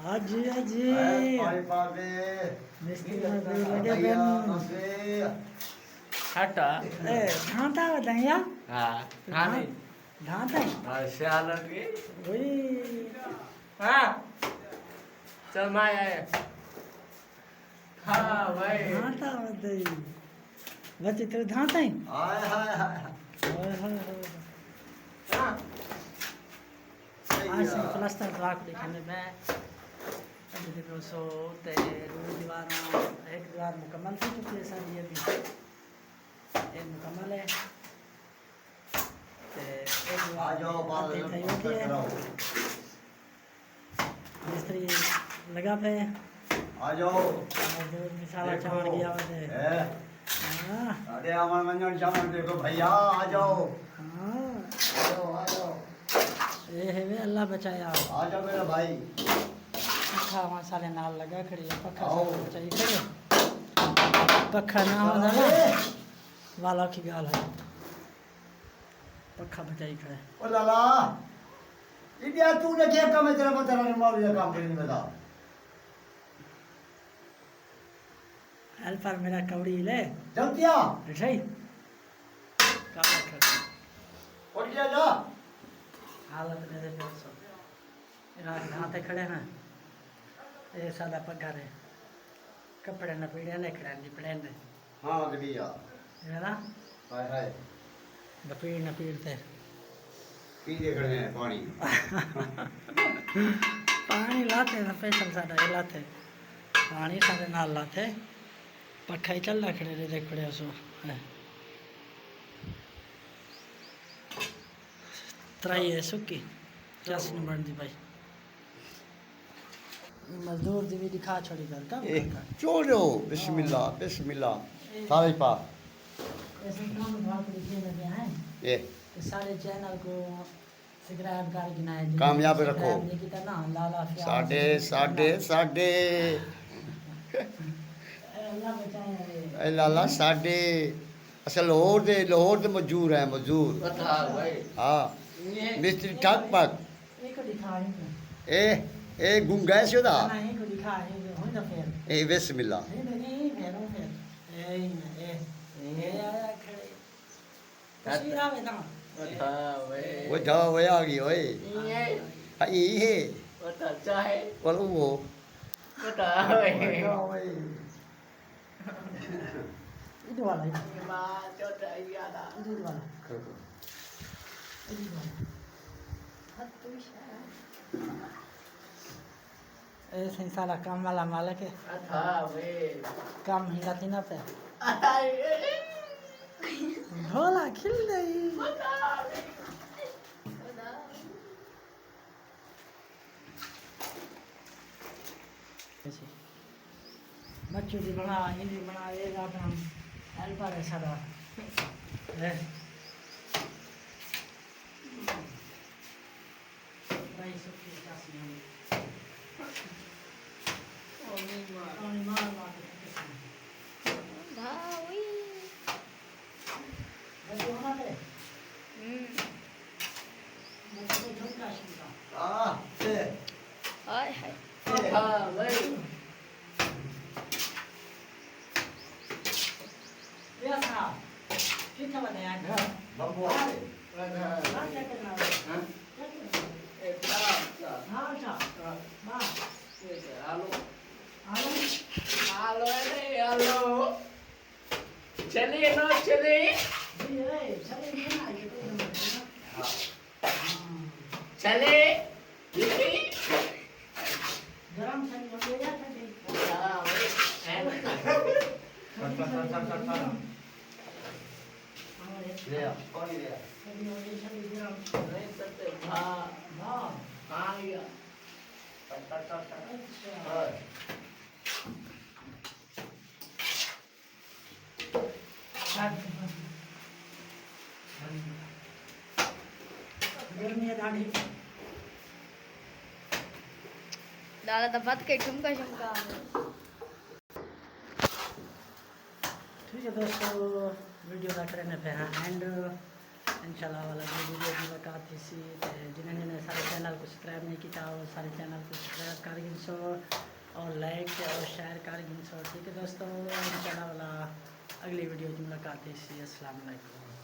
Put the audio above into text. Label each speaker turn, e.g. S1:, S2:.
S1: हाजी हाजी
S2: पानी पावे
S1: मिस्त्री लगे पेन
S3: हटा
S1: ए ढांता बताइया
S3: हाँ खाने
S1: ढांता
S3: श्याल के
S1: वही
S3: हाँ चल माया हाँ भाई
S1: ढांता बताई बच्चे तेरे ढांता ही
S2: हाय हाय हाय
S1: हाय हाय
S3: हाँ
S1: आज से प्लास्टर राख दिखाने में अभी देखो सो ते दीवार एक दीवार मुकम्मल थी चुकी है सारी ये भी एक मुकम्मल है ते एक
S2: आ जाओ बाल कराओ
S1: मिस्त्री लगा पे
S2: आ जाओ
S1: मजदूर मिसाला चावल गया वैसे हाँ
S2: अरे अमन मंजन चावल देखो भैया आ जाओ
S1: हाँ
S2: आ जाओ
S1: ये है वे अल्लाह बचाया
S2: आ जाओ मेरा भाई
S1: पखा मसाले नाल लगा खड़ी है पखा
S2: आओ।
S1: चाहिए खड़े पखा ना हो ना वाला की गाल है पखा बचाई खड़े
S2: ओ लाला इंडिया तूने क्या काम है तेरा बता रहा मारू या काम करने बता
S1: हेल्पर मेरा कौड़ी ले
S2: जल्दिया
S1: सही काम कर
S2: उठ गया जा
S1: हालत में देखो सो यहाँ नहाते खड़े हैं ये सादा पगार है कपड़े न पीड़े न खड़े नहीं पड़े ने
S2: हाँ गडिया
S1: है ना
S2: हाय हाय
S1: पीड़ न पीड़ते
S2: पी देख रहे हैं पानी
S1: पानी लाते ना पैसा साडा ये लाते पानी सारे नाल लाते पखा ही चल रहा खड़े रे देख पड़े सो है त्राई है सुकी जस न बन दी भाई मजदूर दी भी दिखा छोड़ी कर का
S2: चोरो बिस्मिल्लाह बिस्मिल्लाह सारे पा
S1: ऐसे काम भाग लिखे लगे हैं
S2: ये
S1: सारे चैनल को सब्सक्राइब कर गिनाए
S2: कामयाब रखो।
S1: ना लाला फिया
S2: साढ़े
S1: अल्लाह बचाए रे
S2: ए लाला साढ़े अच्छा लाहौर दे मजदूर है मजदूर
S3: बता भाई
S2: हाँ
S3: ये
S2: मिस्त्री ठक पक
S1: एक को दिखाई
S2: ए गुंगा है सोदा
S1: ना एक को दिखाई हो ना फिर
S2: ए बिस्मिल्लाह
S1: नहीं फिर आया खड़े तस्वीर आवे ना
S3: बता भाई
S2: वो जा वो आ गई ओए
S3: ये
S2: हाय ये
S3: बता चाहे
S2: और वो
S3: बता भाई
S1: इधर वाला
S3: माँ चोटा यादा
S1: इधर वाला इधर वाला ऐसे साला काम वाला मालिक है
S3: था भाई
S1: काम हिला थी ना पे
S3: अरे
S1: ढोला खिल गई बच्चों की बना हिंदी बना ये अपना हेल्पर है सारा है भाई सबकी क्लास में पानी मार मार बच्चे वहाँ पे बच्चे को झुमका शिमका
S2: हाँ ए
S3: हाँ भाई
S1: भैया साहब कितना बनाया घर
S2: बब्बू
S1: हाँ क्या करना है
S3: हाँ
S1: क्या करना है हाँ अच्छा हाँ
S3: आलो
S1: आलू
S3: आलो अरे आलो चलिए ना चलिए
S1: जी रे चले नहीं ना ये कोई नंबर है ना
S3: चले दीदी
S1: गरम ठंडी हो गया ठंडी
S3: हाँ भाई
S2: ले आ पानी ले आ
S1: ठंडी हो गई ठंडी गरम
S3: नहीं सकते हाँ
S1: हाँ
S3: हाँ गया
S1: अच्छा
S2: हाय
S1: गर्मी है दाढ़ी
S4: दादा दबात के ठुमका शुमका
S1: ठीक है दोस्तों वीडियो का करने पे एंड इंशाल्लाह वाला वीडियो की मुलाकात थी सी जिन्हें जिन्हें सारे चैनल को सब्सक्राइब नहीं किया वो सारे चैनल को सब्सक्राइब कर गिनसो और लाइक और शेयर कर गिनसो। ठीक है दोस्तों, इंशाल्लाह वाला अगली वीडियो की मुलाकात थी सी। अस्सलाम वालेकुम।